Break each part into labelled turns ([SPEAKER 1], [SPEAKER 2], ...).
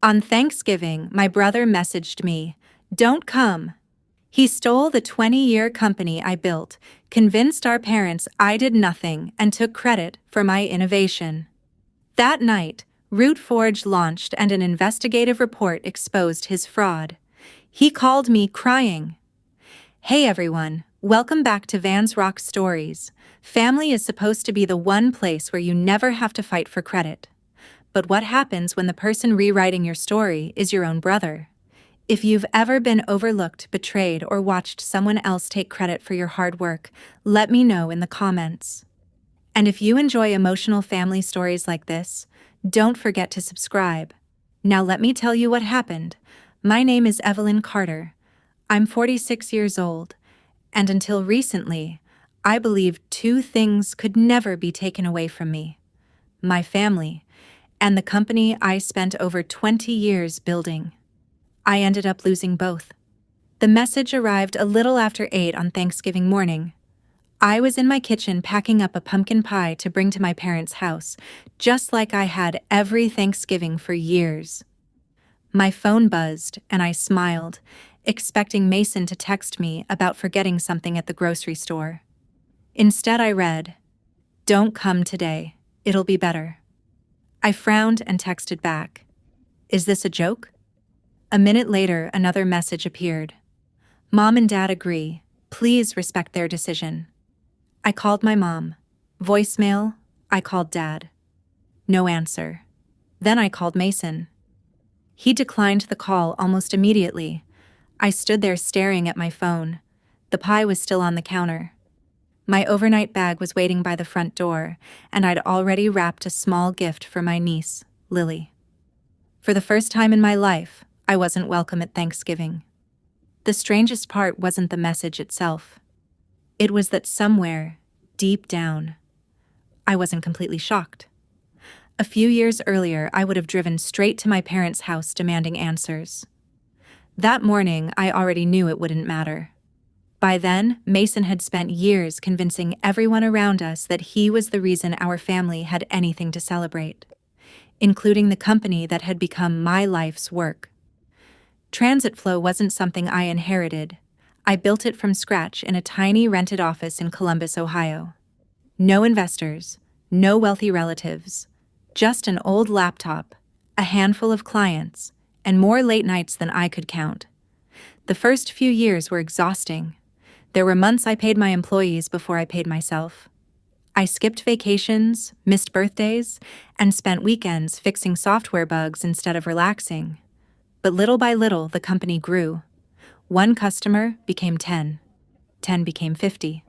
[SPEAKER 1] On Thanksgiving, my brother messaged me, "Don't come." He stole the 20-year company I built, convinced our parents I did nothing, and took credit for my innovation. That night, RouteForge launched and an investigative report exposed his fraud. He called me crying. Hey everyone, welcome back to Van's Rock Stories. Family is supposed to be the one place where you never have to fight for credit. But what happens when the person rewriting your story is your own brother? If you've ever been overlooked, betrayed, or watched someone else take credit for your hard work, let me know in the comments. And if you enjoy emotional family stories like this, don't forget to subscribe. Now let me tell you what happened. My name is Evelyn Carter. I'm 46 years old, and until recently, I believed two things could never be taken away from me: my family and the company I spent over 20 years building. I ended up losing both. The message arrived a little after 8 on Thanksgiving morning. I was in my kitchen packing up a pumpkin pie to bring to my parents' house, just like I had every Thanksgiving for years. My phone buzzed, and I smiled, expecting Mason to text me about forgetting something at the grocery store. Instead, I read, "Don't come today. It'll be better." I frowned and texted back, "Is this a joke?" A minute later, another message appeared. "Mom and Dad agree. Please respect their decision." I called my mom. Voicemail. I called Dad. No answer. Then I called Mason. He declined the call almost immediately. I stood there staring at my phone. The pie was still on the counter. My overnight bag was waiting by the front door, and I'd already wrapped a small gift for my niece, Lily. For the first time in my life, I wasn't welcome at Thanksgiving. The strangest part wasn't the message itself. It was that somewhere, deep down, I wasn't completely shocked. A few years earlier, I would have driven straight to my parents' house demanding answers. That morning, I already knew it wouldn't matter. By then, Mason had spent years convincing everyone around us that he was the reason our family had anything to celebrate, including the company that had become my life's work. TransitFlow wasn't something I inherited. I built it from scratch in a tiny rented office in Columbus, Ohio. No investors, no wealthy relatives, just an old laptop, a handful of clients, and more late nights than I could count. The first few years were exhausting. There were months I paid my employees before I paid myself. I skipped vacations, missed birthdays, and spent weekends fixing software bugs instead of relaxing. But little by little, the company grew. One customer became 10. 10 became 50.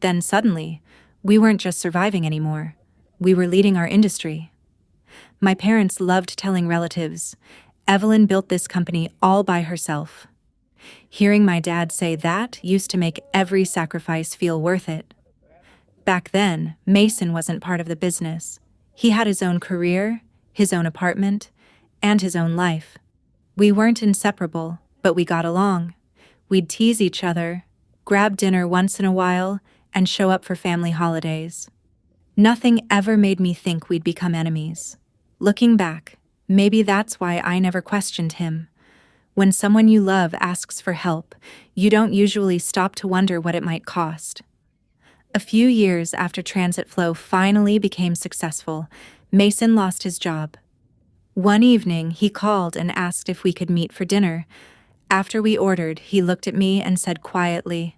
[SPEAKER 1] Then suddenly, we weren't just surviving anymore. We were leading our industry. My parents loved telling relatives, "Evelyn built this company all by herself." Hearing my dad say that used to make every sacrifice feel worth it. Back then, Mason wasn't part of the business. He had his own career, his own apartment, and his own life. We weren't inseparable, but we got along. We'd tease each other, grab dinner once in a while, and show up for family holidays. Nothing ever made me think we'd become enemies. Looking back, maybe that's why I never questioned him. When someone you love asks for help, you don't usually stop to wonder what it might cost. A few years after TransitFlow finally became successful, Mason lost his job. One evening, he called and asked if we could meet for dinner. After we ordered, he looked at me and said quietly,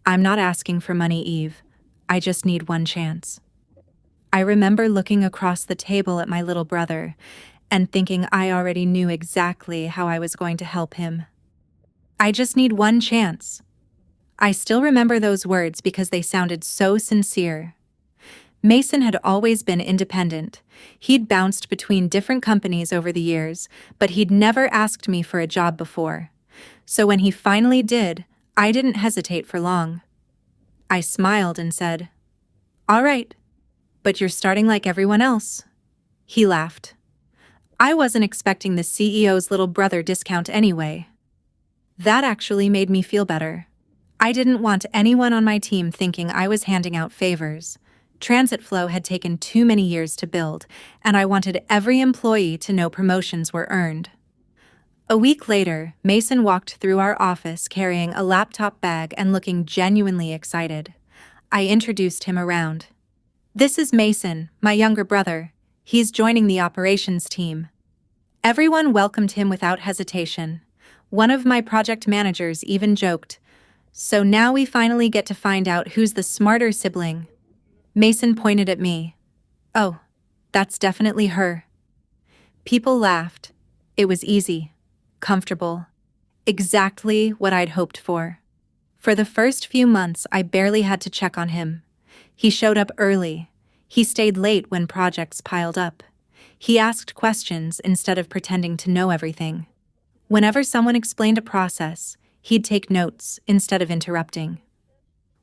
[SPEAKER 1] "I'm not asking for money, Eve. I just need one chance." I remember looking across the table at my little brother and thinking I already knew exactly how I was going to help him. I just need one chance. I still remember those words because they sounded so sincere. Mason had always been independent. He'd bounced between different companies over the years, but he'd never asked me for a job before. So when he finally did, I didn't hesitate for long. I smiled and said, "All right, but you're starting like everyone else." He laughed. I wasn't expecting the CEO's little brother discount anyway. That actually made me feel better. I didn't want anyone on my team thinking I was handing out favors. TransitFlow had taken too many years to build, and I wanted every employee to know promotions were earned. A week later, Mason walked through our office carrying a laptop bag and looking genuinely excited. I introduced him around. "This is Mason, my younger brother. He's joining the operations team." Everyone welcomed him without hesitation. One of my project managers even joked, "So now we finally get to find out who's the smarter sibling." Mason pointed at me. "Oh, that's definitely her." People laughed. It was easy, comfortable, exactly what I'd hoped for. For the first few months, I barely had to check on him. He showed up early. He stayed late when projects piled up. He asked questions instead of pretending to know everything. Whenever someone explained a process, he'd take notes instead of interrupting.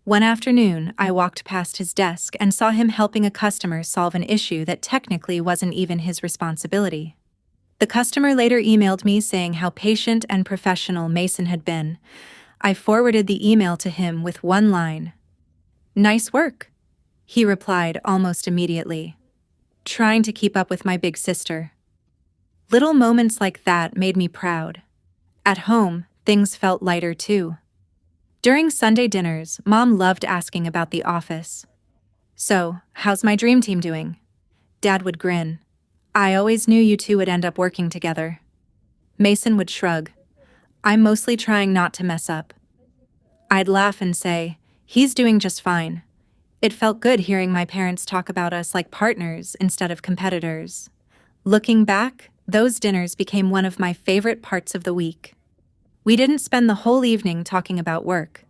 [SPEAKER 1] One afternoon, I walked past his desk and saw him helping a customer solve an issue that technically wasn't even his responsibility. The customer later emailed me saying how patient and professional Mason had been. I forwarded the email to him with one line. "Nice work," he replied almost immediately. "Trying to keep up with my big sister." Little moments like that made me proud. At home, things felt lighter too. During Sunday dinners, Mom loved asking about the office. "So, how's my dream team doing?" Dad would grin. "I always knew you two would end up working together." Mason would shrug. "I'm mostly trying not to mess up." I'd laugh and say, "He's doing just fine." It felt good hearing my parents talk about us like partners instead of competitors. Looking back, those dinners became one of my favorite parts of the week. We didn't spend the whole evening talking about work.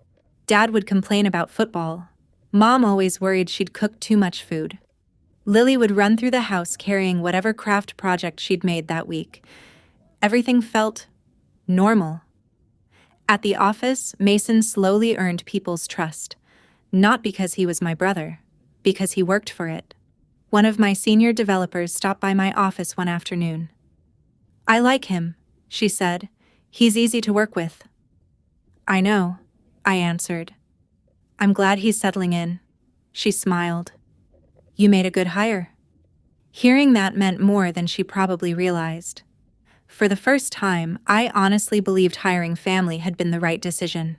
[SPEAKER 1] Dad would complain about football. Mom always worried she'd cooked too much food. Lily would run through the house carrying whatever craft project she'd made that week. Everything felt normal. At the office, Mason slowly earned people's trust. Not because he was my brother, because he worked for it. One of my senior developers stopped by my office one afternoon. "I like him," she said. "He's easy to work with." "I know," I answered. "I'm glad he's settling in." She smiled. "You made a good hire." Hearing that meant more than she probably realized. For the first time, I honestly believed hiring family had been the right decision.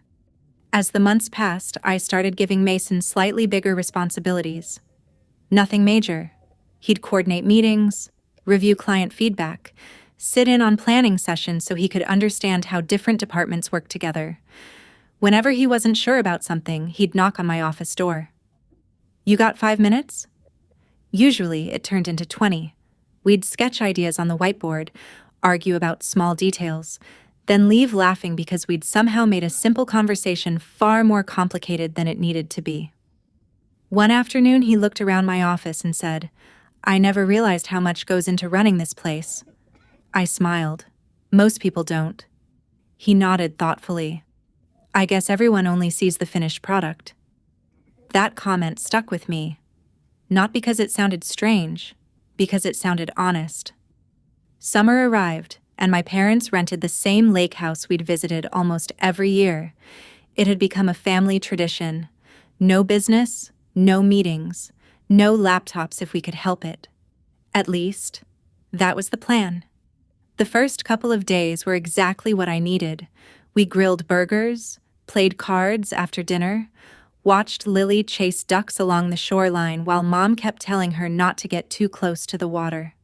[SPEAKER 1] As the months passed, I started giving Mason slightly bigger responsibilities. Nothing major. He'd coordinate meetings, review client feedback, sit in on planning sessions so he could understand how different departments work together. Whenever he wasn't sure about something, he'd knock on my office door. "You got 5 minutes?" Usually, it turned into 20. We'd sketch ideas on the whiteboard, argue about small details, then leave laughing because we'd somehow made a simple conversation far more complicated than it needed to be. One afternoon, he looked around my office and said, "I never realized how much goes into running this place." I smiled. "Most people don't." He nodded thoughtfully. "I guess everyone only sees the finished product." That comment stuck with me. Not because it sounded strange, because it sounded honest. Summer arrived, and my parents rented the same lake house we'd visited almost every year. It had become a family tradition. No business, no meetings, no laptops if we could help it. At least, that was the plan. The first couple of days were exactly what I needed. We grilled burgers, played cards after dinner, watched Lily chase ducks along the shoreline while Mom kept telling her not to get too close to the water.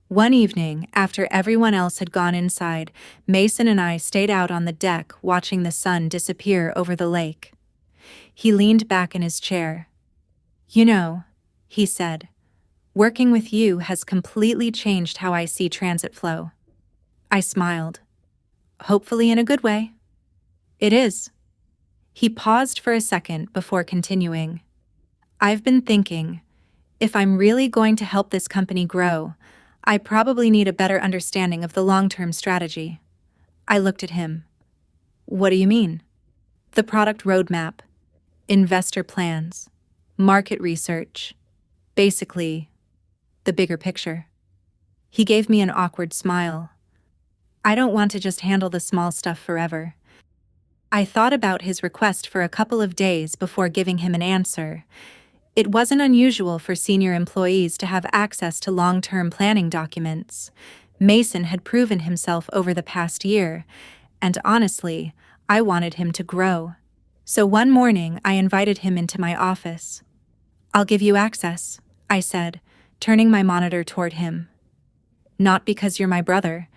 [SPEAKER 1] One evening, after everyone else had gone inside, Mason and I stayed out on the deck watching the sun disappear over the lake. He leaned back in his chair. "You know," he said, "working with you has completely changed how I see TransitFlow." I smiled. "Hopefully in a good way." "It is." He paused for a second before continuing. "I've been thinking, if I'm really going to help this company grow, I probably need a better understanding of the long-term strategy." I looked at him. "What do you mean?" "The product roadmap, investor plans, market research, basically, the bigger picture." He gave me an awkward smile. "I don't want to just handle the small stuff forever." I thought about his request for a couple of days before giving him an answer. It wasn't unusual for senior employees to have access to long-term planning documents. Mason had proven himself over the past year, and honestly, I wanted him to grow. So one morning, I invited him into my office. "I'll give you access," I said, turning my monitor toward him. "Not because you're my brother,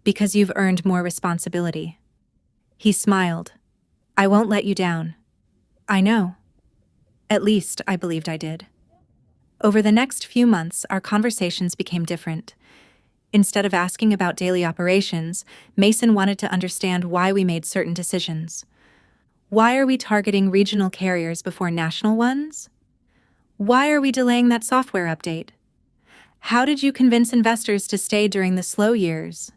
[SPEAKER 1] because you've earned more responsibility." He smiled. "I won't let you down." "I know." At least, I believed I did. Over the next few months, our conversations became different. Instead of asking about daily operations, Mason wanted to understand why we made certain decisions. Why are we targeting regional carriers before national ones? Why are we delaying that software update? How did you convince investors to stay during the slow years?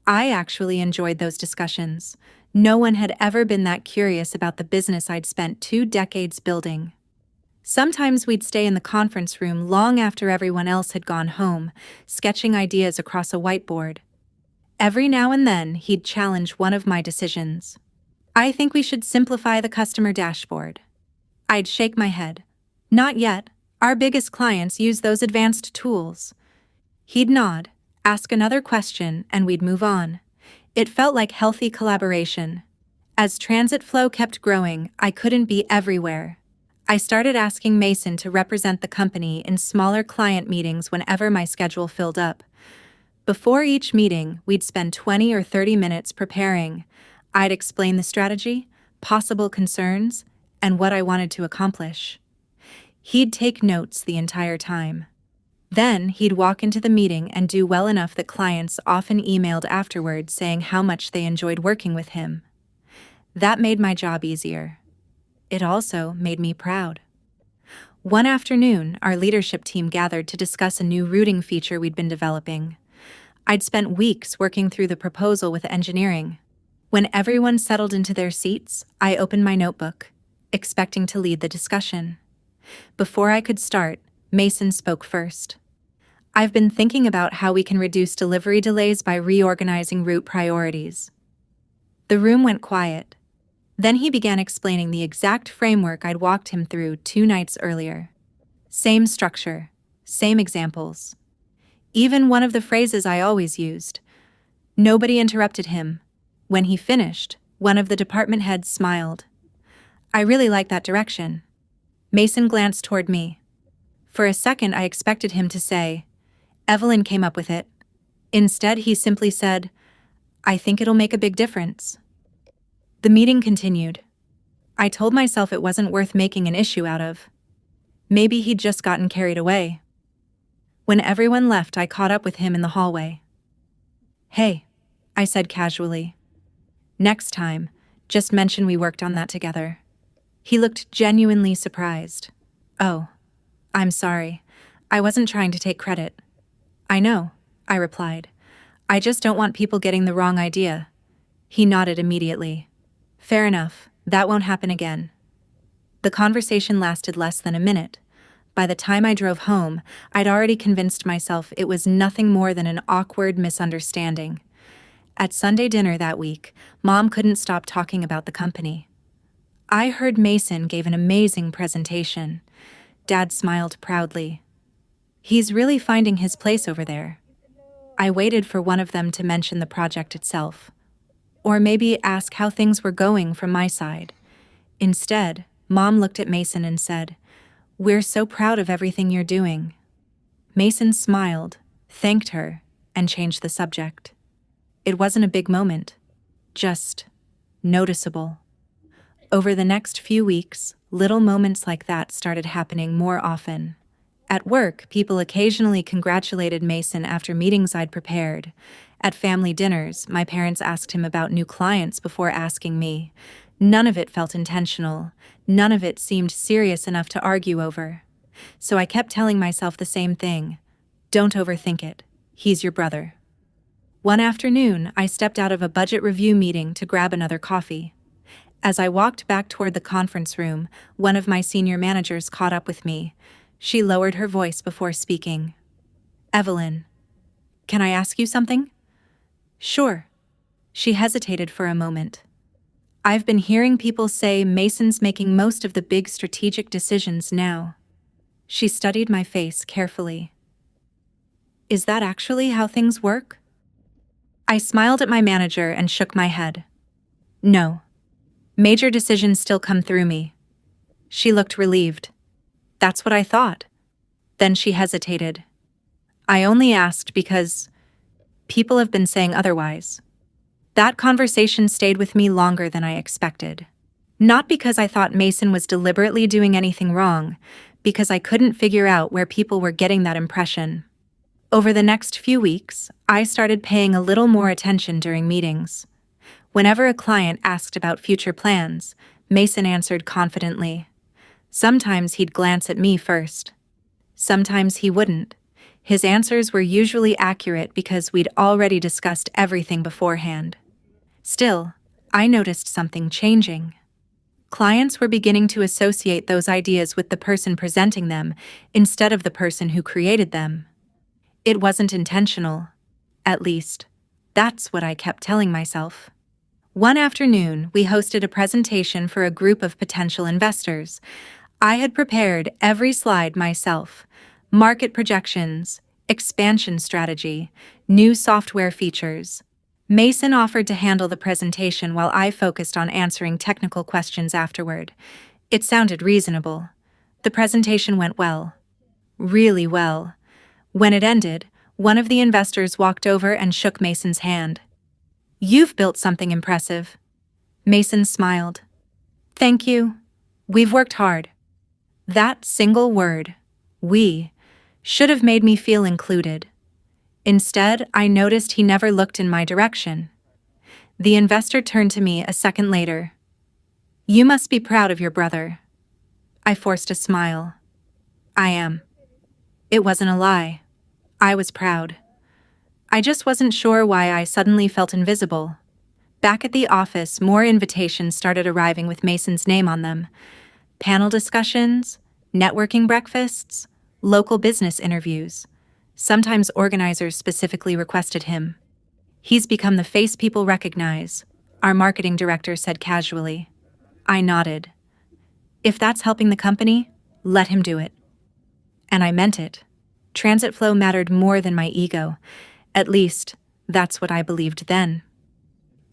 [SPEAKER 1] I actually enjoyed those discussions. No one had ever been that curious about the business I'd spent 2 decades building. Sometimes we'd stay in the conference room long after everyone else had gone home, sketching ideas across a whiteboard. Every now and then, he'd challenge one of my decisions. "I think we should simplify the customer dashboard." I'd shake my head. "Not yet. Our biggest clients use those advanced tools." He'd nod, ask another question, and we'd move on. It felt like healthy collaboration. As TransitFlow kept growing, I couldn't be everywhere. I started asking Mason to represent the company in smaller client meetings whenever my schedule filled up. Before each meeting, we'd spend 20 or 30 minutes preparing. I'd explain the strategy, possible concerns, and what I wanted to accomplish. He'd take notes the entire time. Then he'd walk into the meeting and do well enough that clients often emailed afterward saying how much they enjoyed working with him. That made my job easier. It also made me proud. One afternoon, our leadership team gathered to discuss a new routing feature we'd been developing. I'd spent weeks working through the proposal with engineering. When everyone settled into their seats, I opened my notebook, expecting to lead the discussion. Before I could start, Mason spoke first. "I've been thinking about how we can reduce delivery delays by reorganizing route priorities." The room went quiet. Then he began explaining the exact framework I'd walked him through 2 nights earlier. Same structure, same examples. Even one of the phrases I always used. Nobody interrupted him. When he finished, one of the department heads smiled. "I really like that direction." Mason glanced toward me. For a second, I expected him to say, "Evelyn came up with it." Instead, he simply said, "I think it'll make a big difference." The meeting continued. I told myself it wasn't worth making an issue out of. Maybe he'd just gotten carried away. When everyone left, I caught up with him in the hallway. "Hey," I said casually. "Next time, just mention we worked on that together." He looked genuinely surprised. "Oh, I'm sorry. I wasn't trying to take credit." "I know," I replied. "I just don't want people getting the wrong idea." He nodded immediately. "Fair enough, that won't happen again." The conversation lasted less than a minute. By the time I drove home, I'd already convinced myself it was nothing more than an awkward misunderstanding. At Sunday dinner that week, Mom couldn't stop talking about the company. "I heard Mason gave an amazing presentation." Dad smiled proudly. "He's really finding his place over there." I waited for one of them to mention the project itself, or maybe ask how things were going from my side. Instead, Mom looked at Mason and said, "We're so proud of everything you're doing." Mason smiled, thanked her, and changed the subject. It wasn't a big moment, just noticeable. Over the next few weeks, little moments like that started happening more often. At work, people occasionally congratulated Mason after meetings I'd prepared. At family dinners, my parents asked him about new clients before asking me. None of it felt intentional. None of it seemed serious enough to argue over. So I kept telling myself the same thing. Don't overthink it. He's your brother. One afternoon, I stepped out of a budget review meeting to grab another coffee. As I walked back toward the conference room, one of my senior managers caught up with me. She lowered her voice before speaking. "Evelyn, can I ask you something?" "Sure." She hesitated for a moment. "I've been hearing people say Mason's making most of the big strategic decisions now." She studied my face carefully. Is that actually how things work? I smiled at my manager and shook my head. No. Major decisions still come through me. She looked relieved. That's what I thought. Then she hesitated. I only asked because people have been saying otherwise. That conversation stayed with me longer than I expected. Not because I thought Mason was deliberately doing anything wrong, because I couldn't figure out where people were getting that impression. Over the next few weeks, I started paying a little more attention during meetings. Whenever a client asked about future plans, Mason answered confidently. Sometimes he'd glance at me first. Sometimes he wouldn't. His answers were usually accurate because we'd already discussed everything beforehand. Still, I noticed something changing. Clients were beginning to associate those ideas with the person presenting them instead of the person who created them. It wasn't intentional. At least, that's what I kept telling myself. One afternoon, we hosted a presentation for a group of potential investors. I had prepared every slide myself: market projections, expansion strategy, new software features. Mason offered to handle the presentation while I focused on answering technical questions afterward. It sounded reasonable. The presentation went well. Really well. When it ended, one of the investors walked over and shook Mason's hand. "You've built something impressive." Mason smiled. "Thank you. We've worked hard." That single word, "we," should have made me feel included. Instead, I noticed he never looked in my direction. The investor turned to me a second later. "You must be proud of your brother." I forced a smile. "I am." It wasn't a lie. I was proud. I just wasn't sure why I suddenly felt invisible. Back at the office, more invitations started arriving with Mason's name on them. Panel discussions, networking breakfasts, local business interviews. Sometimes organizers specifically requested him. "He's become the face people recognize," our marketing director said casually. I nodded. If that's helping the company, let him do it. And I meant it. TransitFlow mattered more than my ego. At least, that's what I believed then.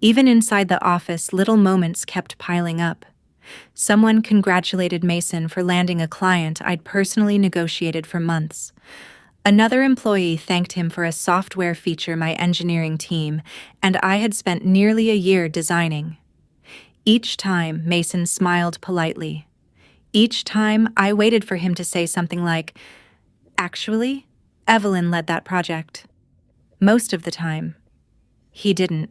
[SPEAKER 1] Even inside the office, little moments kept piling up. Someone congratulated Mason for landing a client I'd personally negotiated for months. Another employee thanked him for a software feature my engineering team and I had spent nearly a year designing. Each time, Mason smiled politely. Each time, I waited for him to say something like, "Actually, Evelyn led that project." Most of the time, he didn't.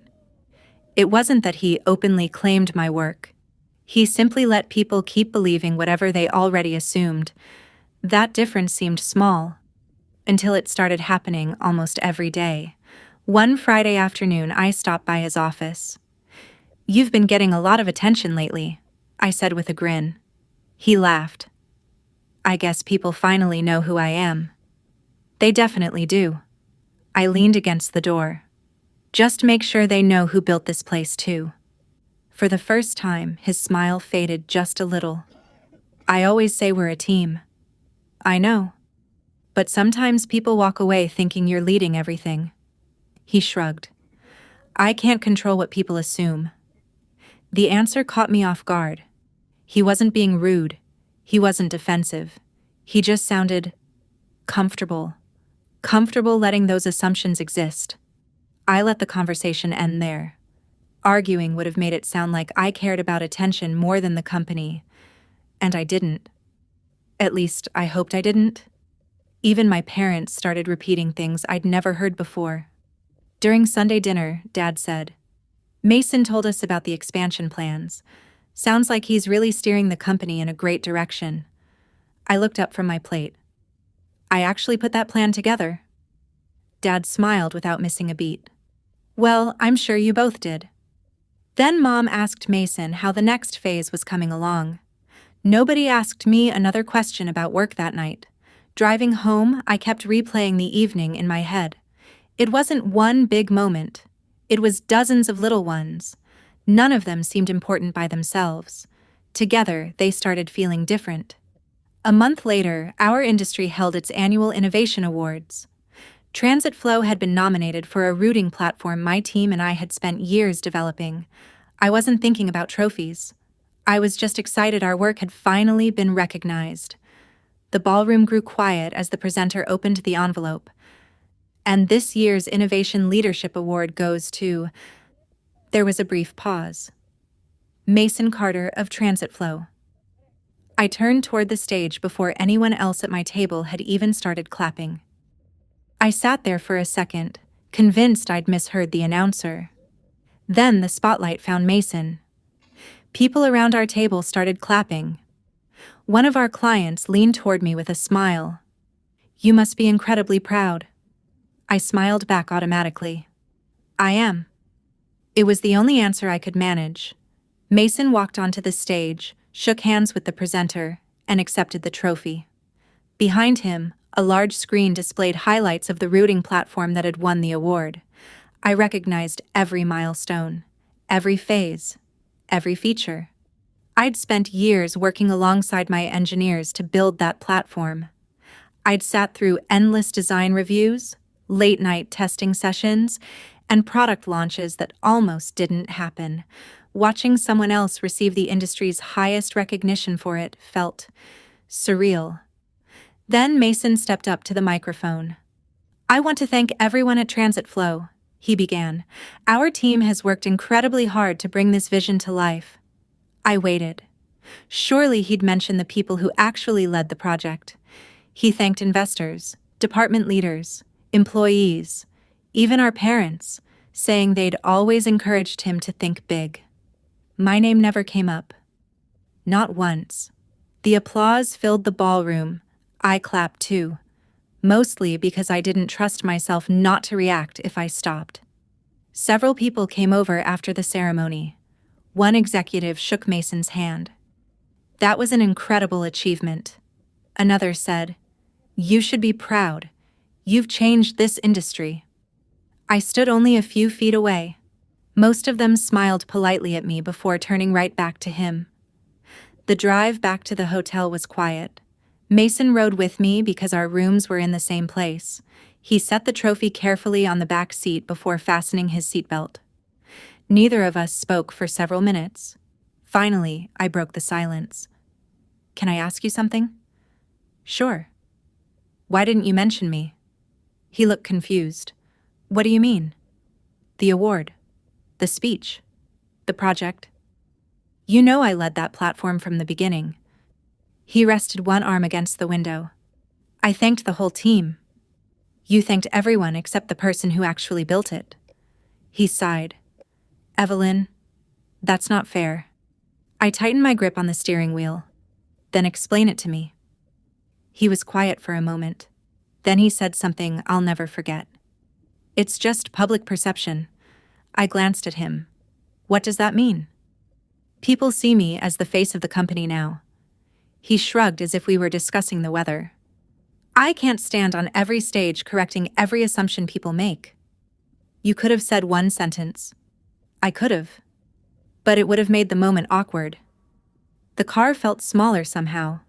[SPEAKER 1] It wasn't that he openly claimed my work. He simply let people keep believing whatever they already assumed. That difference seemed small, until it started happening almost every day. One Friday afternoon, I stopped by his office. "You've been getting a lot of attention lately," I said with a grin. He laughed. "I guess people finally know who I am." "They definitely do." I leaned against the door. "Just make sure they know who built this place too." For the first time, his smile faded just a little. "I always say we're a team." "I know. But sometimes people walk away thinking you're leading everything." He shrugged. "I can't control what people assume." The answer caught me off guard. He wasn't being rude. He wasn't defensive. He just sounded comfortable. Comfortable letting those assumptions exist. I let the conversation end there. Arguing would have made it sound like I cared about attention more than the company. And I didn't. At least, I hoped I didn't. Even my parents started repeating things I'd never heard before. During Sunday dinner, Dad said, "Mason told us about the expansion plans. Sounds like he's really steering the company in a great direction." I looked up from my plate. "I actually put that plan together." Dad smiled without missing a beat. "Well, I'm sure you both did." Then Mom asked Mason how the next phase was coming along. Nobody asked me another question about work that night. Driving home, I kept replaying the evening in my head. It wasn't one big moment. It was dozens of little ones. None of them seemed important by themselves. Together, they started feeling different. A month later, our industry held its annual Innovation Awards. TransitFlow had been nominated for a routing platform my team and I had spent years developing. I wasn't thinking about trophies. I was just excited our work had finally been recognized. The ballroom grew quiet as the presenter opened the envelope. And this year's Innovation Leadership Award goes to... There was a brief pause. Mason Carter of TransitFlow. I turned toward the stage before anyone else at my table had even started clapping. I sat there for a second, convinced I'd misheard the announcer. Then the spotlight found Mason. People around our table started clapping. One of our clients leaned toward me with a smile. "You must be incredibly proud." I smiled back automatically. "I am." It was the only answer I could manage. Mason walked onto the stage, shook hands with the presenter, and accepted the trophy. Behind him, a large screen displayed highlights of the routing platform that had won the award. I recognized every milestone, every phase, every feature. I'd spent years working alongside my engineers to build that platform. I'd sat through endless design reviews, late-night testing sessions, and product launches that almost didn't happen. Watching someone else receive the industry's highest recognition for it felt surreal. Then Mason stepped up to the microphone. "I want to thank everyone at TransitFlow," he began. "Our team has worked incredibly hard to bring this vision to life." I waited. Surely he'd mention the people who actually led the project. He thanked investors, department leaders, employees, even our parents, saying they'd always encouraged him to think big. My name never came up. Not once. The applause filled the ballroom. I clapped too, mostly because I didn't trust myself not to react if I stopped. Several people came over after the ceremony. One executive shook Mason's hand. "That was an incredible achievement." Another said, "You should be proud. You've changed this industry." I stood only a few feet away. Most of them smiled politely at me before turning right back to him. The drive back to the hotel was quiet. Mason rode with me because our rooms were in the same place. He set the trophy carefully on the back seat before fastening his seatbelt. Neither of us spoke for several minutes. Finally, I broke the silence. "Can I ask you something?" "Sure." "Why didn't you mention me?" He looked confused. "What do you mean?" "The award. The speech. The project. You know I led that platform from the beginning." He rested one arm against the window. "I thanked the whole team." "You thanked everyone except the person who actually built it." He sighed. "Evelyn, that's not fair." I tightened my grip on the steering wheel. "Then explain it to me." He was quiet for a moment. Then he said something I'll never forget. "It's just public perception." I glanced at him. "What does that mean?" "People see me as the face of the company now." He shrugged as if we were discussing the weather. "I can't stand on every stage correcting every assumption people make." "You could have said one sentence." "I could have. But it would have made the moment awkward." The car felt smaller somehow.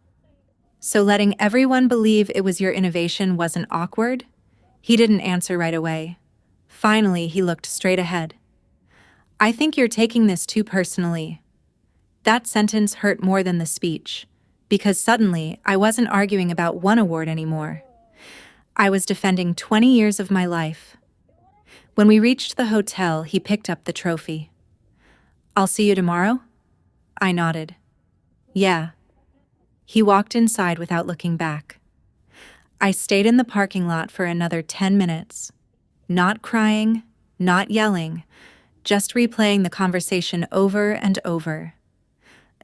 [SPEAKER 1] "So letting everyone believe it was your innovation wasn't awkward?" He didn't answer right away. Finally, he looked straight ahead. "I think you're taking this too personally." That sentence hurt more than the speech, because suddenly I wasn't arguing about one award anymore. I was defending 20 years of my life. When we reached the hotel, he picked up the trophy. "I'll see you tomorrow?" I nodded. "Yeah." He walked inside without looking back. I stayed in the parking lot for another 10 minutes. Not crying, not yelling, just replaying the conversation over and over.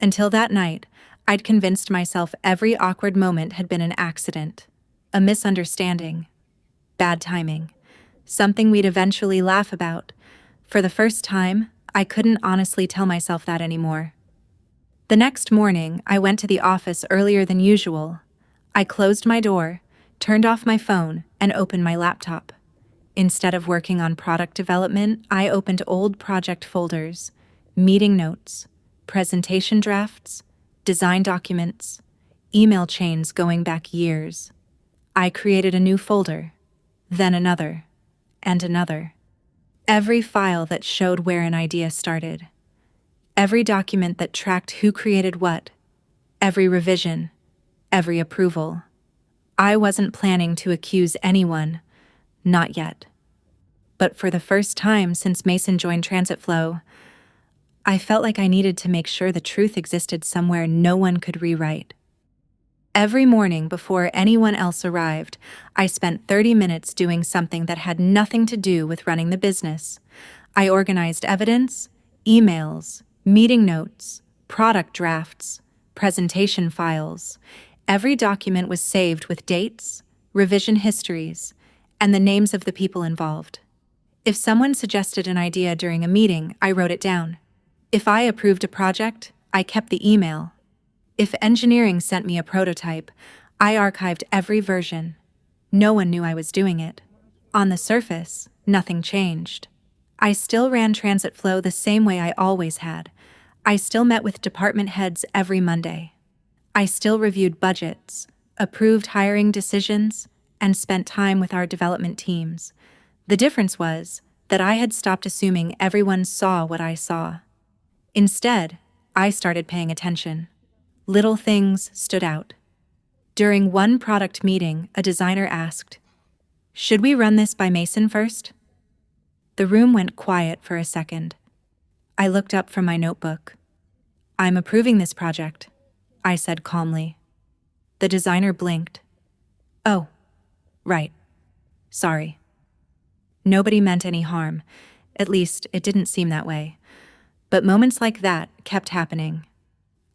[SPEAKER 1] Until that night, I'd convinced myself every awkward moment had been an accident, a misunderstanding, bad timing, something we'd eventually laugh about. For the first time, I couldn't honestly tell myself that anymore. The next morning, I went to the office earlier than usual. I closed my door, turned off my phone, and opened my laptop. Instead of working on product development, I opened old project folders, meeting notes, presentation drafts, design documents, email chains going back years. I created a new folder, then another, and another. Every file that showed where an idea started. Every document that tracked who created what. Every revision. Every approval. I wasn't planning to accuse anyone, not yet. But for the first time since Mason joined TransitFlow, I felt like I needed to make sure the truth existed somewhere no one could rewrite. Every morning before anyone else arrived, I spent 30 minutes doing something that had nothing to do with running the business. I organized evidence, emails, meeting notes, product drafts, presentation files. Every document was saved with dates, revision histories, and the names of the people involved. If someone suggested an idea during a meeting, I wrote it down. If I approved a project, I kept the email. If engineering sent me a prototype, I archived every version. No one knew I was doing it. On the surface, nothing changed. I still ran TransitFlow the same way I always had. I still met with department heads every Monday. I still reviewed budgets, approved hiring decisions, and spent time with our development teams. The difference was that I had stopped assuming everyone saw what I saw. Instead, I started paying attention. Little things stood out. During one product meeting, a designer asked, "Should we run this by Mason first?" The room went quiet for a second. I looked up from my notebook. "I'm approving this project," I said calmly. The designer blinked. "Oh, right. Sorry." Nobody meant any harm. At least, it didn't seem that way. But moments like that kept happening.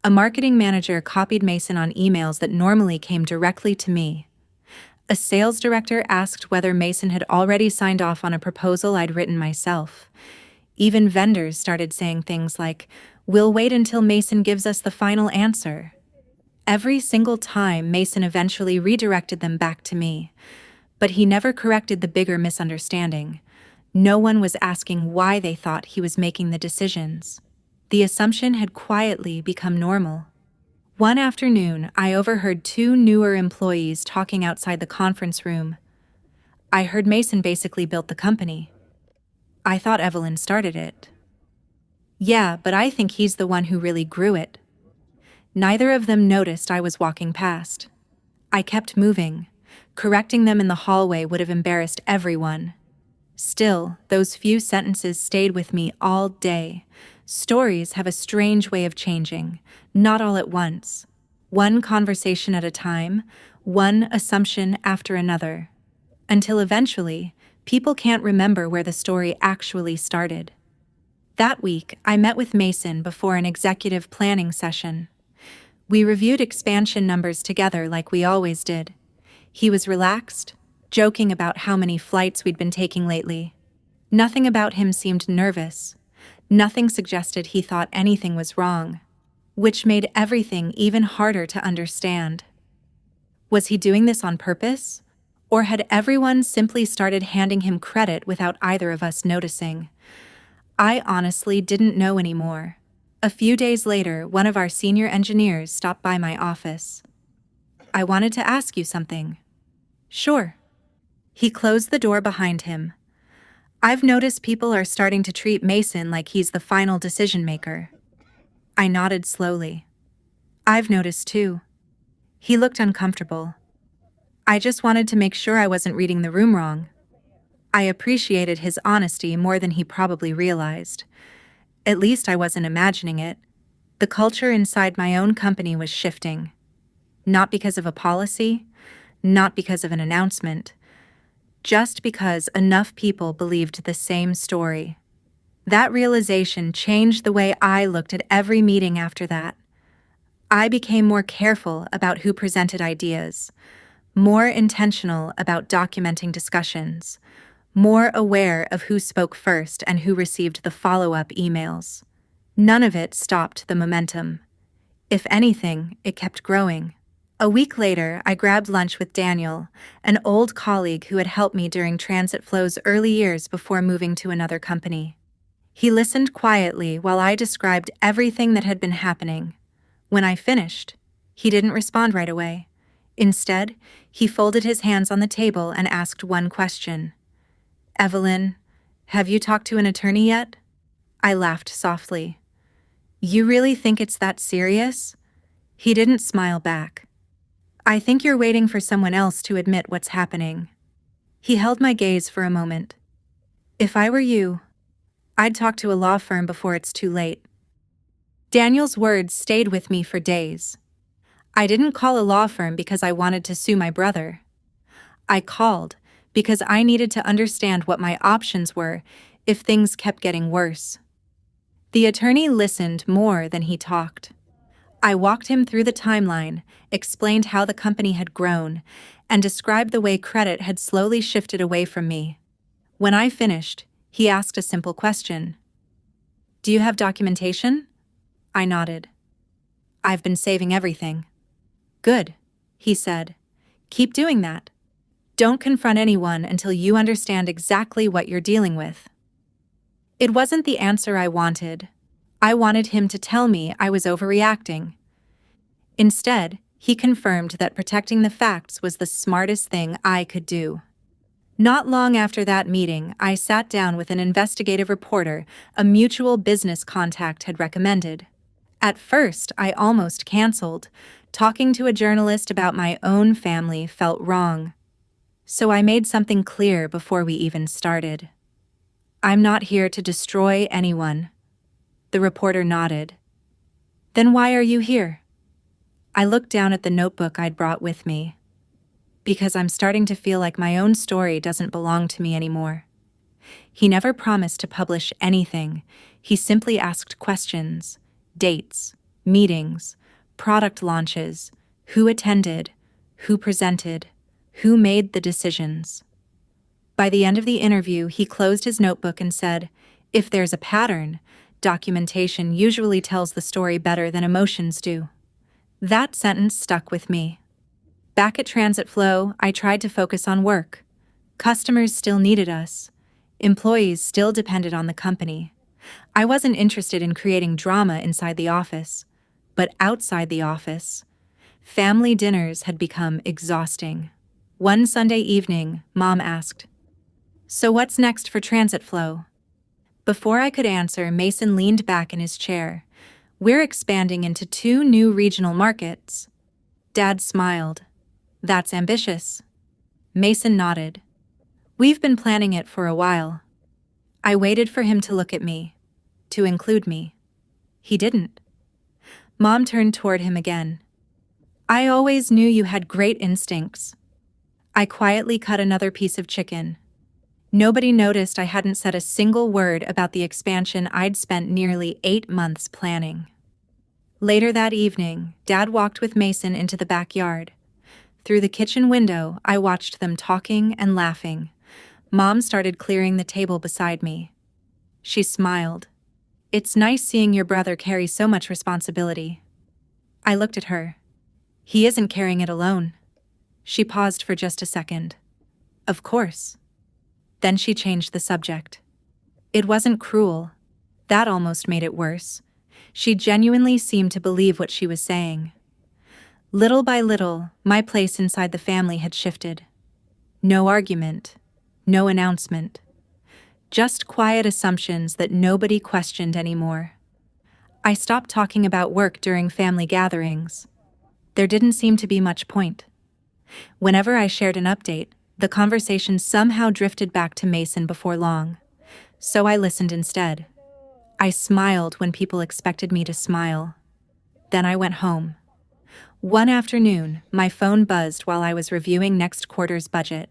[SPEAKER 1] A marketing manager copied Mason on emails that normally came directly to me. A sales director asked whether Mason had already signed off on a proposal I'd written myself. Even vendors started saying things like, "We'll wait until Mason gives us the final answer." Every single time, Mason eventually redirected them back to me. But he never corrected the bigger misunderstanding. No one was asking why they thought he was making the decisions. The assumption had quietly become normal. One afternoon, I overheard two newer employees talking outside the conference room. I heard Mason basically built the company. I thought Evelyn started it. Yeah, but I think he's the one who really grew it. Neither of them noticed I was walking past. I kept moving. Correcting them in the hallway would have embarrassed everyone. Still, those few sentences stayed with me all day. Stories have a strange way of changing, not all at once. One conversation at a time, one assumption after another. Until eventually, people can't remember where the story actually started. That week, I met with Mason before an executive planning session. We reviewed expansion numbers together like we always did. He was relaxed, joking about how many flights we'd been taking lately. Nothing about him seemed nervous. Nothing suggested he thought anything was wrong, which made everything even harder to understand. Was he doing this on purpose? Or had everyone simply started handing him credit without either of us noticing? I honestly didn't know anymore. A few days later, one of our senior engineers stopped by my office. "I wanted to ask you something." "Sure." He closed the door behind him. "I've noticed people are starting to treat Mason like he's the final decision maker." I nodded slowly. "I've noticed too." He looked uncomfortable. "I just wanted to make sure I wasn't reading the room wrong." I appreciated his honesty more than he probably realized. At least I wasn't imagining it. The culture inside my own company was shifting. Not because of a policy, not because of an announcement, just because enough people believed the same story. That realization changed the way I looked at every meeting after that. I became more careful about who presented ideas, more intentional about documenting discussions, more aware of who spoke first and who received the follow-up emails. None of it stopped the momentum. If anything, it kept growing. A week later, I grabbed lunch with Daniel, an old colleague who had helped me during TransitFlow's early years before moving to another company. He listened quietly while I described everything that had been happening. When I finished, He didn't respond right away. Instead, he folded his hands on the table and asked one question. "Evelyn, have you talked to an attorney yet?" I laughed softly. "You really think it's that serious?" He didn't smile back. "I think you're waiting for someone else to admit what's happening." He held my gaze for a moment. "If I were you, I'd talk to a law firm before it's too late." Daniel's words stayed with me for days. I didn't call a law firm because I wanted to sue my brother. I called because I needed to understand what my options were if things kept getting worse. The attorney listened more than he talked. I walked him through the timeline, explained how the company had grown, and described the way credit had slowly shifted away from me. When I finished, he asked a simple question. "Do you have documentation?" I nodded. "I've been saving everything." "Good," he said. "Keep doing that. Don't confront anyone until you understand exactly what you're dealing with." It wasn't the answer I wanted. I wanted him to tell me I was overreacting. Instead, he confirmed that protecting the facts was the smartest thing I could do. Not long after that meeting, I sat down with an investigative reporter a mutual business contact had recommended. At first, I almost canceled. Talking to a journalist about my own family felt wrong. So I made something clear before we even started. "I'm not here to destroy anyone." The reporter nodded. "Then why are you here?" I looked down at the notebook I'd brought with me. "Because I'm starting to feel like my own story doesn't belong to me anymore." He never promised to publish anything. He simply asked questions, dates, meetings, product launches, who attended, who presented, who made the decisions. By the end of the interview, he closed his notebook and said, "If there's a pattern, documentation usually tells the story better than emotions do." That sentence stuck with me. Back at TransitFlow, I tried to focus on work. Customers still needed us. Employees still depended on the company. I wasn't interested in creating drama inside the office, but outside the office, family dinners had become exhausting. One Sunday evening, Mom asked, "So what's next for TransitFlow?" Before I could answer, Mason leaned back in his chair. "We're expanding into 2 new regional markets." Dad smiled. "That's ambitious." Mason nodded. "We've been planning it for a while." I waited for him to look at me, to include me. He didn't. Mom turned toward him again. "I always knew you had great instincts." I quietly cut another piece of chicken. Nobody noticed I hadn't said a single word about the expansion I'd spent nearly 8 months planning. Later that evening, Dad walked with Mason into the backyard. Through the kitchen window, I watched them talking and laughing. Mom started clearing the table beside me. She smiled. "It's nice seeing your brother carry so much responsibility." I looked at her. "He isn't carrying it alone." She paused for just a second. "Of course." Then she changed the subject. It wasn't cruel. That almost made it worse. She genuinely seemed to believe what she was saying. Little by little, my place inside the family had shifted. No argument, no announcement. Just quiet assumptions that nobody questioned anymore. I stopped talking about work during family gatherings. There didn't seem to be much point. Whenever I shared an update, the conversation somehow drifted back to Mason before long. So I listened instead. I smiled when people expected me to smile. Then I went home. One afternoon, my phone buzzed while I was reviewing next quarter's budget.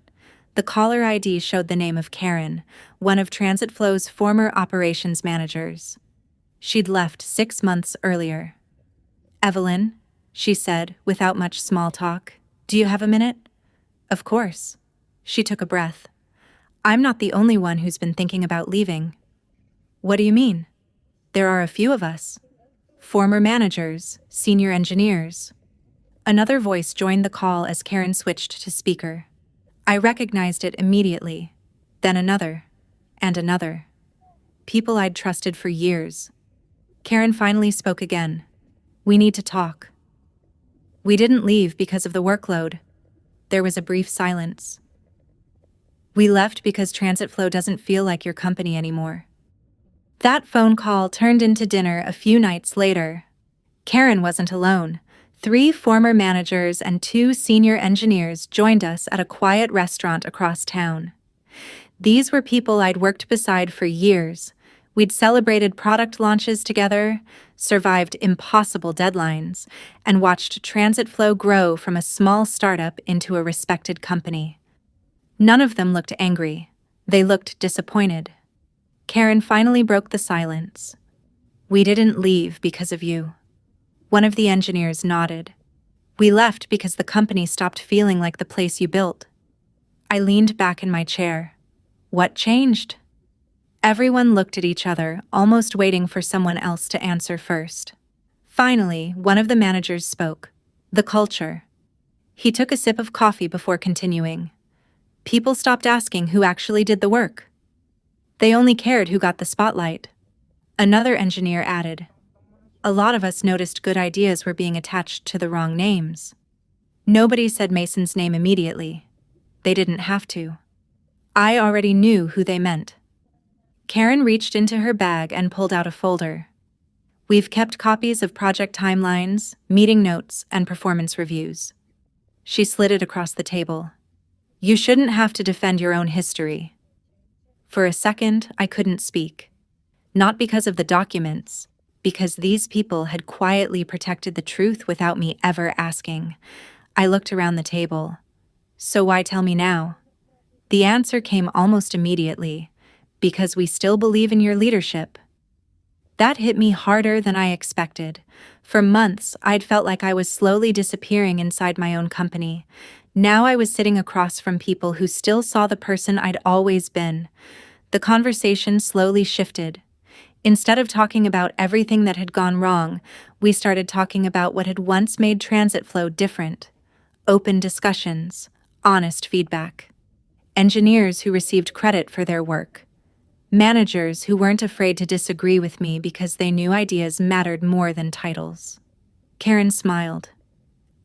[SPEAKER 1] The caller ID showed the name of Karen, one of TransitFlow's former operations managers. She'd left 6 months earlier. "Evelyn," she said, without much small talk, "do you have a minute?" "Of course." She took a breath. "I'm not the only one who's been thinking about leaving." "What do you mean?" "There are a few of us. Former managers, senior engineers." Another voice joined the call as Karen switched to speaker. I recognized it immediately. Then another. And another. People I'd trusted for years. Karen finally spoke again. "We need to talk." We didn't leave because of the workload. There was a brief silence. We left because TransitFlow doesn't feel like your company anymore. That phone call turned into dinner a few nights later. Karen wasn't alone. 3 former managers and 2 senior engineers joined us at a quiet restaurant across town. These were people I'd worked beside for years. We'd celebrated product launches together, survived impossible deadlines, and watched TransitFlow grow from a small startup into a respected company. None of them looked angry. They looked disappointed. Karen finally broke the silence. "We didn't leave because of you." One of the engineers nodded. "We left because the company stopped feeling like the place you built." I leaned back in my chair. What changed? Everyone looked at each other, almost waiting for someone else to answer first. Finally, one of the managers spoke. "The culture." He took a sip of coffee before continuing. "People stopped asking who actually did the work. They only cared who got the spotlight." Another engineer added, "A lot of us noticed good ideas were being attached to the wrong names." Nobody said Mason's name immediately. They didn't have to. I already knew who they meant. Karen reached into her bag and pulled out a folder. "We've kept copies of project timelines, meeting notes, and performance reviews." She slid it across the table. "You shouldn't have to defend your own history." For a second, I couldn't speak. Not because of the documents, because these people had quietly protected the truth without me ever asking. I looked around the table. "So why tell me now?" The answer came almost immediately. "Because we still believe in your leadership." That hit me harder than I expected. For months, I'd felt like I was slowly disappearing inside my own company. Now I was sitting across from people who still saw the person I'd always been. The conversation slowly shifted. Instead of talking about everything that had gone wrong, we started talking about what had once made TransitFlow different. Open discussions, honest feedback. Engineers who received credit for their work. Managers who weren't afraid to disagree with me because they knew ideas mattered more than titles. Karen smiled.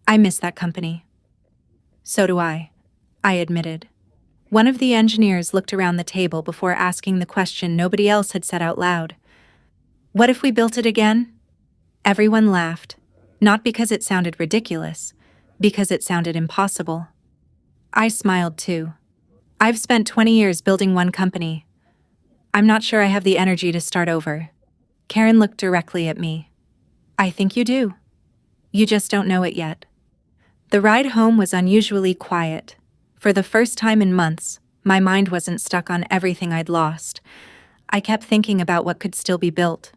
[SPEAKER 1] "I miss that company." "So do I admitted. One of the engineers looked around the table before asking the question nobody else had said out loud. "What if we built it again?" Everyone laughed, not because it sounded ridiculous, because it sounded impossible. I smiled too. "I've spent 20 years building one company. I'm not sure I have the energy to start over." Karen looked directly at me. "I think you do. You just don't know it yet." The ride home was unusually quiet. For the first time in months, my mind wasn't stuck on everything I'd lost. I kept thinking about what could still be built.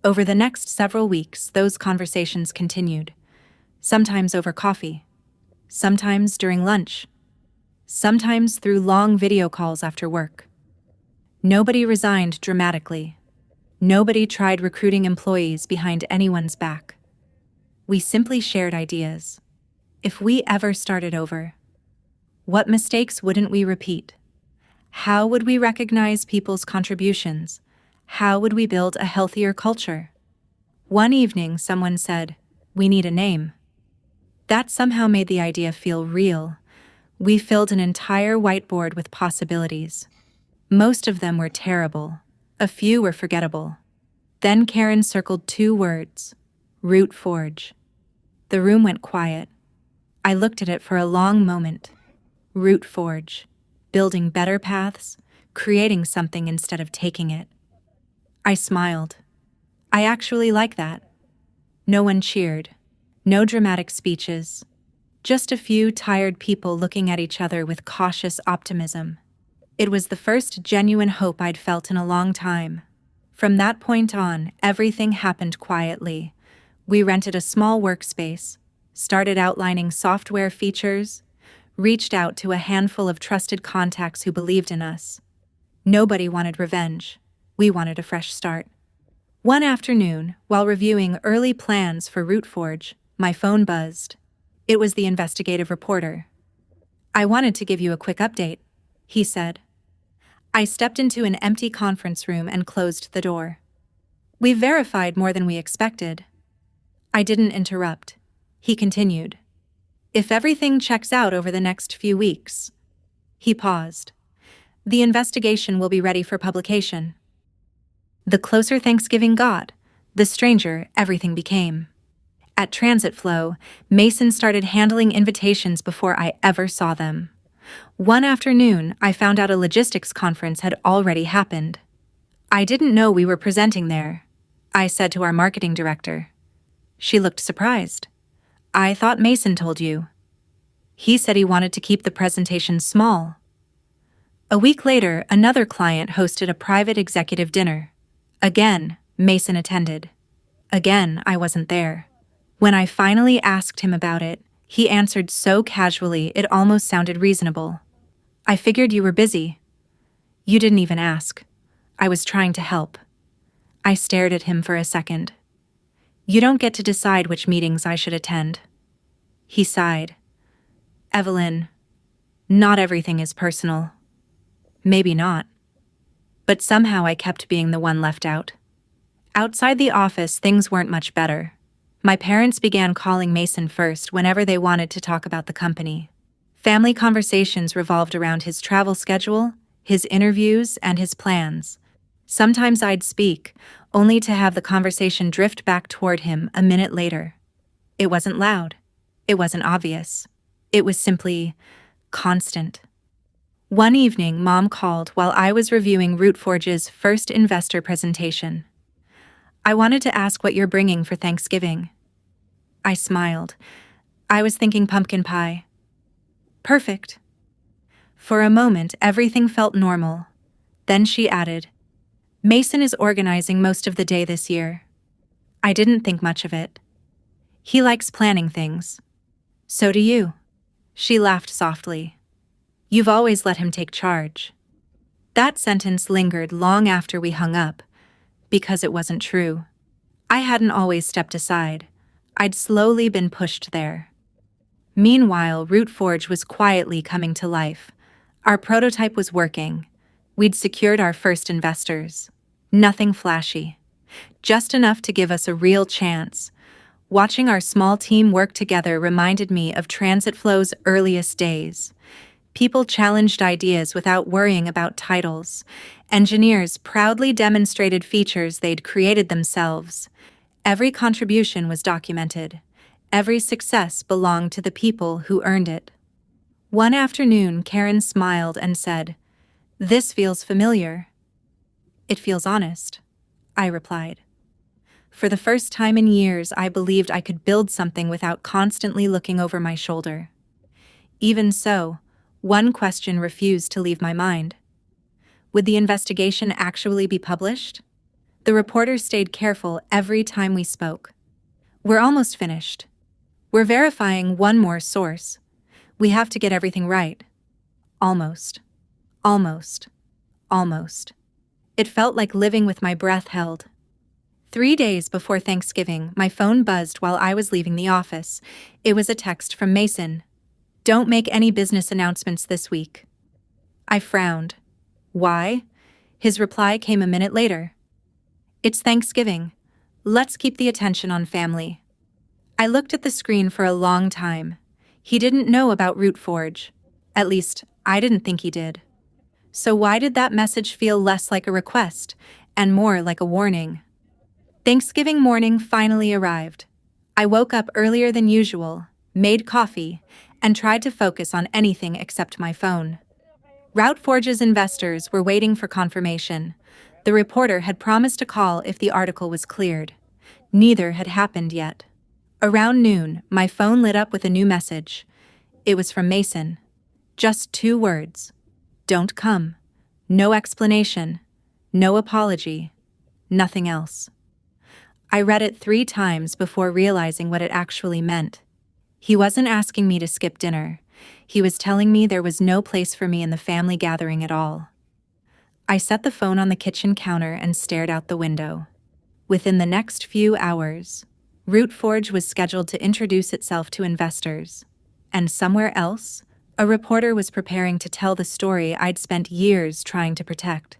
[SPEAKER 1] Over the next several weeks, those conversations continued. Sometimes over coffee. Sometimes during lunch. Sometimes through long video calls after work. Nobody resigned dramatically. Nobody tried recruiting employees behind anyone's back. We simply shared ideas. If we ever started over, what mistakes wouldn't we repeat? How would we recognize people's contributions? How would we build a healthier culture? One evening, someone said, "We need a name." That somehow made the idea feel real. We filled an entire whiteboard with possibilities. Most of them were terrible. A few were forgettable. Then Karen circled 2 words: RouteForge. The room went quiet. I looked at it for a long moment. RouteForge. Building better paths, creating something instead of taking it. I smiled. I actually like that. No one cheered. No dramatic speeches. Just a few tired people looking at each other with cautious optimism. It was the first genuine hope I'd felt in a long time. From that point on, everything happened quietly. We rented a small workspace, started outlining software features, reached out to a handful of trusted contacts who believed in us. Nobody wanted revenge. We wanted a fresh start. One afternoon, while reviewing early plans for RouteForge, my phone buzzed. It was the investigative reporter. "I wanted to give you a quick update," he said. I stepped into an empty conference room and closed the door. "We've verified more than we expected." I didn't interrupt. He continued. If everything checks out over the next few weeks. He paused. The investigation will be ready for publication. The closer Thanksgiving got, the stranger everything became. At TransitFlow, Mason started handling invitations before I ever saw them. One afternoon, I found out a logistics conference had already happened. I didn't know we were presenting there, I said to our marketing director. She looked surprised. I thought Mason told you. He said he wanted to keep the presentation small. A week later, another client hosted a private executive dinner. Again, Mason attended. Again, I wasn't there. When I finally asked him about it, he answered so casually it almost sounded reasonable. I figured you were busy. You didn't even ask. I was trying to help. I stared at him for a second. You don't get to decide which meetings I should attend. He sighed. Evelyn, not everything is personal. Maybe not. But somehow I kept being the one left out. Outside the office, things weren't much better. My parents began calling Mason first whenever they wanted to talk about the company. Family conversations revolved around his travel schedule, his interviews, and his plans. Sometimes I'd speak, only to have the conversation drift back toward him a minute later. It wasn't loud. It wasn't obvious. It was simply constant. One evening, Mom called while I was reviewing RouteForge's first investor presentation. I wanted to ask what you're bringing for Thanksgiving. I smiled. I was thinking pumpkin pie. Perfect. For a moment, everything felt normal. Then she added, Mason is organizing most of the day this year. I didn't think much of it. He likes planning things. So do you. She laughed softly. You've always let him take charge. That sentence lingered long after we hung up, because it wasn't true. I hadn't always stepped aside. I'd slowly been pushed there. Meanwhile, RouteForge was quietly coming to life. Our prototype was working. We'd secured our first investors. Nothing flashy. Just enough to give us a real chance. Watching our small team work together reminded me of TransitFlow's earliest days. People challenged ideas without worrying about titles. Engineers proudly demonstrated features they'd created themselves. Every contribution was documented. Every success belonged to the people who earned it. One afternoon, Karen smiled and said, This feels familiar. It feels honest, I replied. For the first time in years, I believed I could build something without constantly looking over my shoulder. Even so, one question refused to leave my mind. Would the investigation actually be published? The reporter stayed careful every time we spoke. We're almost finished. We're verifying one more source. We have to get everything right. Almost. Almost. Almost. It felt like living with my breath held. 3 days before Thanksgiving, my phone buzzed while I was leaving the office. It was a text from Mason. Don't make any business announcements this week. I frowned. Why? His reply came a minute later. It's Thanksgiving. Let's keep the attention on family. I looked at the screen for a long time. He didn't know about RouteForge. At least, I didn't think he did. So why did that message feel less like a request and more like a warning? Thanksgiving morning finally arrived. I woke up earlier than usual, made coffee, and tried to focus on anything except my phone. RouteForge's investors were waiting for confirmation. The reporter had promised a call if the article was cleared. Neither had happened yet. Around noon, my phone lit up with a new message. It was from Mason. Just 2 words. Don't come. No explanation. No apology. Nothing else. I read it 3 times before realizing what it actually meant. He wasn't asking me to skip dinner. He was telling me there was no place for me in the family gathering at all. I set the phone on the kitchen counter and stared out the window. Within the next few hours, RouteForge was scheduled to introduce itself to investors. And somewhere else, a reporter was preparing to tell the story I'd spent years trying to protect.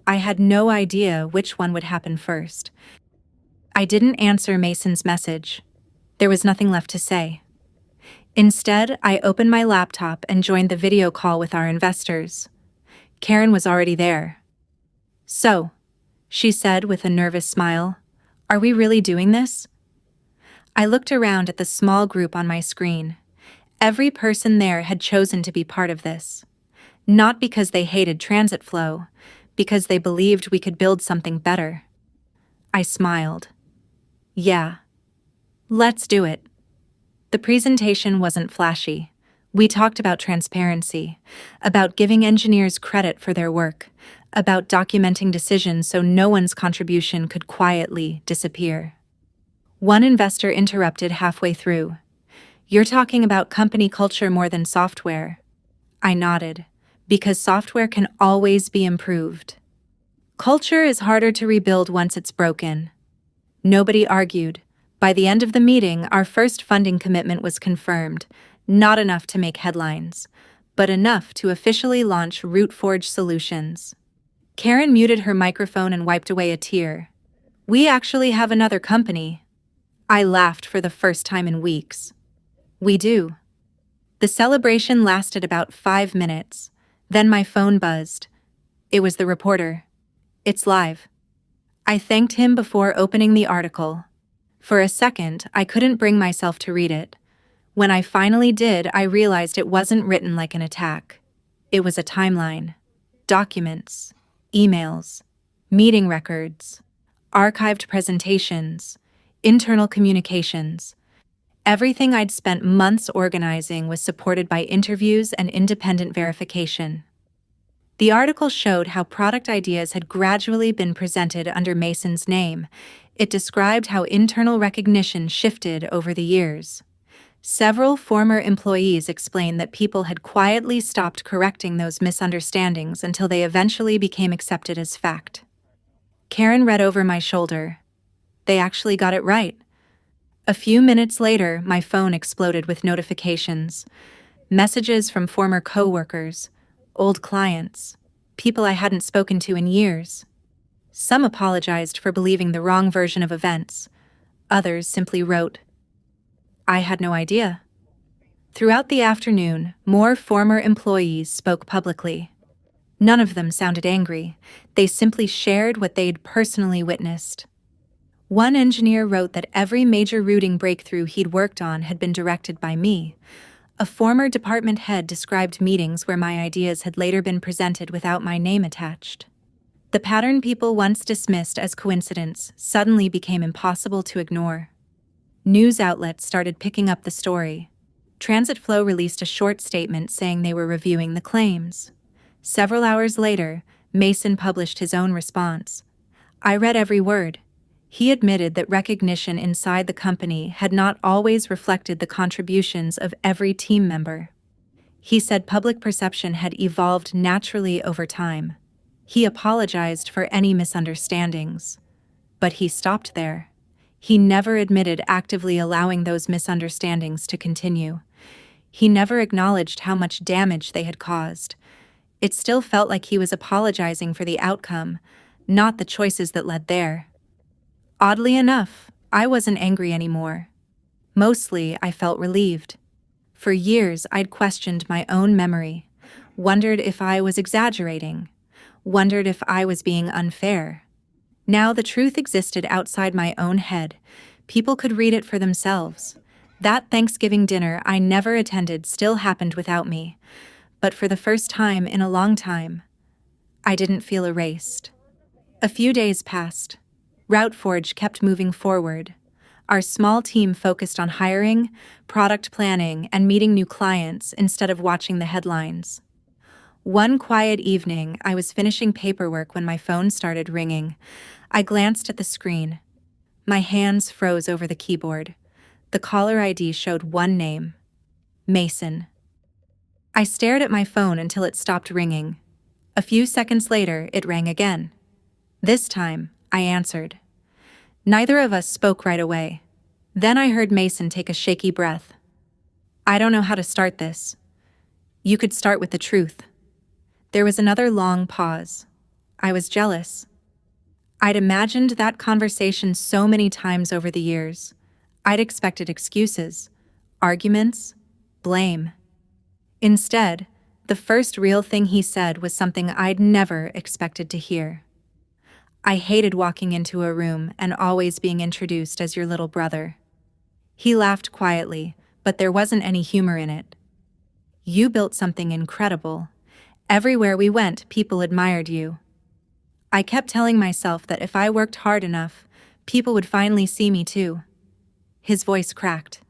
[SPEAKER 1] I had no idea which one would happen first. I didn't answer Mason's message. There was nothing left to say. Instead, I opened my laptop and joined the video call with our investors. Karen was already there. "So," she said with a nervous smile, "are we really doing this?" I looked around at the small group on my screen. Every person there had chosen to be part of this. Not because they hated TransitFlow, because they believed we could build something better. I smiled. "Yeah. Let's do it." The presentation wasn't flashy. We talked about transparency, about giving engineers credit for their work, about documenting decisions so no one's contribution could quietly disappear. One investor interrupted halfway through. "You're talking about company culture more than software." I nodded, because software can always be improved. Culture is harder to rebuild once it's broken. Nobody argued. By the end of the meeting, our first funding commitment was confirmed, not enough to make headlines, but enough to officially launch RouteForge Solutions. Karen muted her microphone and wiped away a tear. "We actually have another company." I laughed for the first time in weeks. "We do." The celebration lasted about 5 minutes. Then my phone buzzed. It was the reporter. "It's live." I thanked him before opening the article. For a second, I couldn't bring myself to read it. When I finally did, I realized it wasn't written like an attack. It was a timeline. Documents, emails, meeting records, archived presentations, internal communications. Everything I'd spent months organizing was supported by interviews and independent verification. The article showed how product ideas had gradually been presented under Mason's name. It described how internal recognition shifted over the years. Several former employees explained that people had quietly stopped correcting those misunderstandings until they eventually became accepted as fact. Karen read over my shoulder. They actually got it right. A few minutes later, my phone exploded with notifications. Messages from former coworkers, old clients, people I hadn't spoken to in years. Some apologized for believing the wrong version of events. Others simply wrote, "I had no idea." Throughout the afternoon, more former employees spoke publicly. None of them sounded angry. They simply shared what they'd personally witnessed. One engineer wrote that every major routing breakthrough he'd worked on had been directed by me. A former department head described meetings where my ideas had later been presented without my name attached. The pattern people once dismissed as coincidence suddenly became impossible to ignore. News outlets started picking up the story. TransitFlow released a short statement saying they were reviewing the claims. Several hours later, Mason published his own response. I read every word. He admitted that recognition inside the company had not always reflected the contributions of every team member. He said public perception had evolved naturally over time. He apologized for any misunderstandings. But he stopped there. He never admitted actively allowing those misunderstandings to continue. He never acknowledged how much damage they had caused. It still felt like he was apologizing for the outcome, not the choices that led there. Oddly enough, I wasn't angry anymore. Mostly, I felt relieved. For years, I'd questioned my own memory, wondered if I was exaggerating, wondered if I was being unfair. Now the truth existed outside my own head. People could read it for themselves. That Thanksgiving dinner I never attended still happened without me, but for the first time in a long time, I didn't feel erased. A few days passed. RouteForge kept moving forward. Our small team focused on hiring, product planning, and meeting new clients instead of watching the headlines. One quiet evening, I was finishing paperwork when my phone started ringing. I glanced at the screen. My hands froze over the keyboard. The caller ID showed one name: Mason. I stared at my phone until it stopped ringing. A few seconds later, it rang again. This time, I answered. Neither of us spoke right away. Then I heard Mason take a shaky breath. "I don't know how to start this. You could start with the truth." There was another long pause. I was jealous. I'd imagined that conversation so many times over the years. I'd expected excuses, arguments, blame. Instead, the first real thing he said was something I'd never expected to hear. "I hated walking into a room and always being introduced as your little brother." He laughed quietly, but there wasn't any humor in it. "You built something incredible. Everywhere we went, people admired you." I kept telling myself that if I worked hard enough, people would finally see me too. His voice cracked.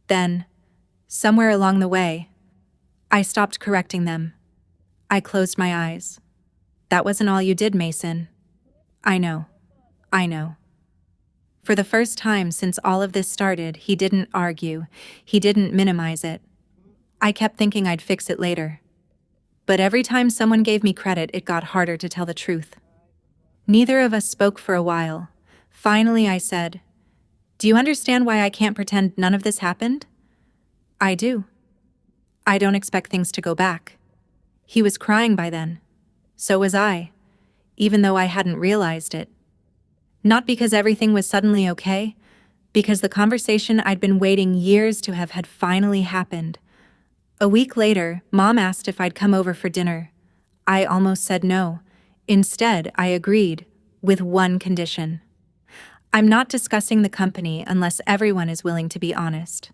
[SPEAKER 1] Then, somewhere along the way, I stopped correcting them. I closed my eyes. "That wasn't all you did, Mason." "I know. I know." For the first time since all of this started, he didn't argue. He didn't minimize it. I kept thinking I'd fix it later. But every time someone gave me credit, it got harder to tell the truth. Neither of us spoke for a while. Finally, I said, "Do you understand why I can't pretend none of this happened?" "I do. I don't expect things to go back." He was crying by then. So was I, even though I hadn't realized it. Not because everything was suddenly okay, because the conversation I'd been waiting years to have had finally happened. A week later, Mom asked if I'd come over for dinner. I almost said no. Instead, I agreed, with one condition. I'm not discussing the company unless everyone is willing to be honest.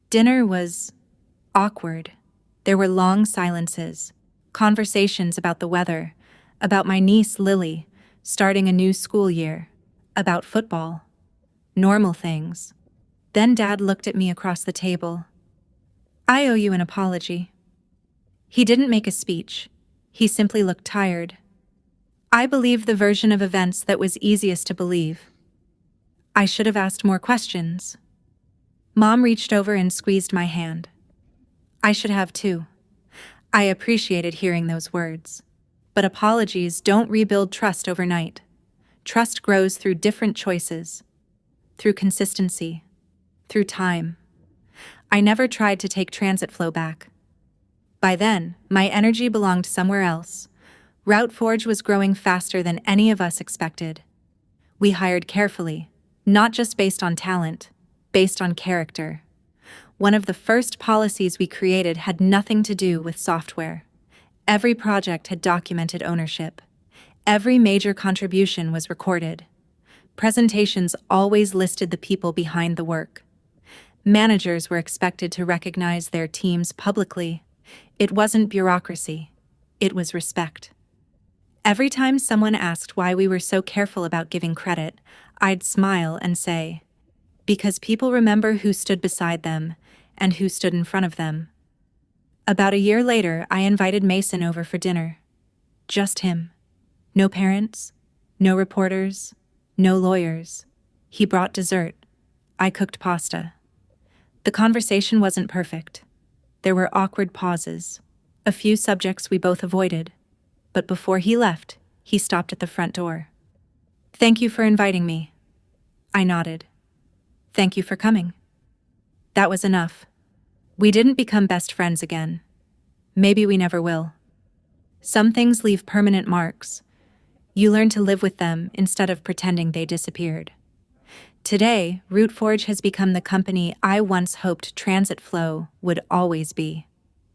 [SPEAKER 1] Dinner was awkward. There were long silences, conversations about the weather, about my niece Lily, starting a new school year, about football. Normal things. Then Dad looked at me across the table. "I owe you an apology." He didn't make a speech. He simply looked tired. I believed the version of events that was easiest to believe. I should have asked more questions. Mom reached over and squeezed my hand. I should have too. I appreciated hearing those words. But apologies don't rebuild trust overnight. Trust grows through different choices, through consistency, through time. I never tried to take TransitFlow back. By then, my energy belonged somewhere else. RouteForge was growing faster than any of us expected. We hired carefully, not just based on talent, based on character. One of the first policies we created had nothing to do with software. Every project had documented ownership. Every major contribution was recorded. Presentations always listed the people behind the work. Managers were expected to recognize their teams publicly. It wasn't bureaucracy. It was respect. Every time someone asked why we were so careful about giving credit, I'd smile and say, "Because people remember who stood beside them and who stood in front of them." About a year later, I invited Mason over for dinner. Just him. No parents, no reporters, no lawyers. He brought dessert. I cooked pasta. The conversation wasn't perfect. There were awkward pauses, a few subjects we both avoided. But before he left, he stopped at the front door. "Thank you for inviting me." I nodded. "Thank you for coming." That was enough. We didn't become best friends again. Maybe we never will. Some things leave permanent marks. You learn to live with them instead of pretending they disappeared. Today, RouteForge has become the company I once hoped TransitFlow would always be.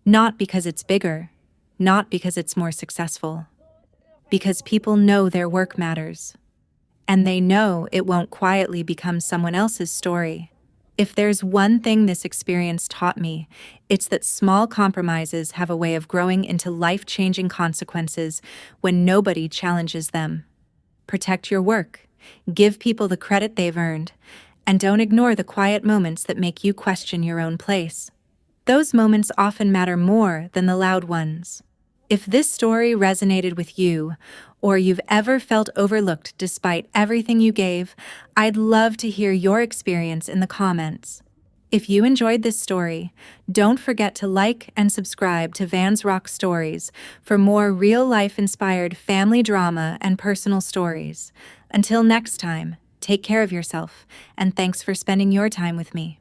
[SPEAKER 1] Not because it's bigger, not because it's more successful, because people know their work matters. And they know it won't quietly become someone else's story. If there's one thing this experience taught me, it's that small compromises have a way of growing into life-changing consequences when nobody challenges them. Protect your work, give people the credit they've earned, and don't ignore the quiet moments that make you question your own place. Those moments often matter more than the loud ones. If this story resonated with you, or you've ever felt overlooked despite everything you gave, I'd love to hear your experience in the comments. If you enjoyed this story, don't forget to like and subscribe to Van's Rock Stories for more real-life inspired family drama and personal stories. Until next time, take care of yourself, and thanks for spending your time with me.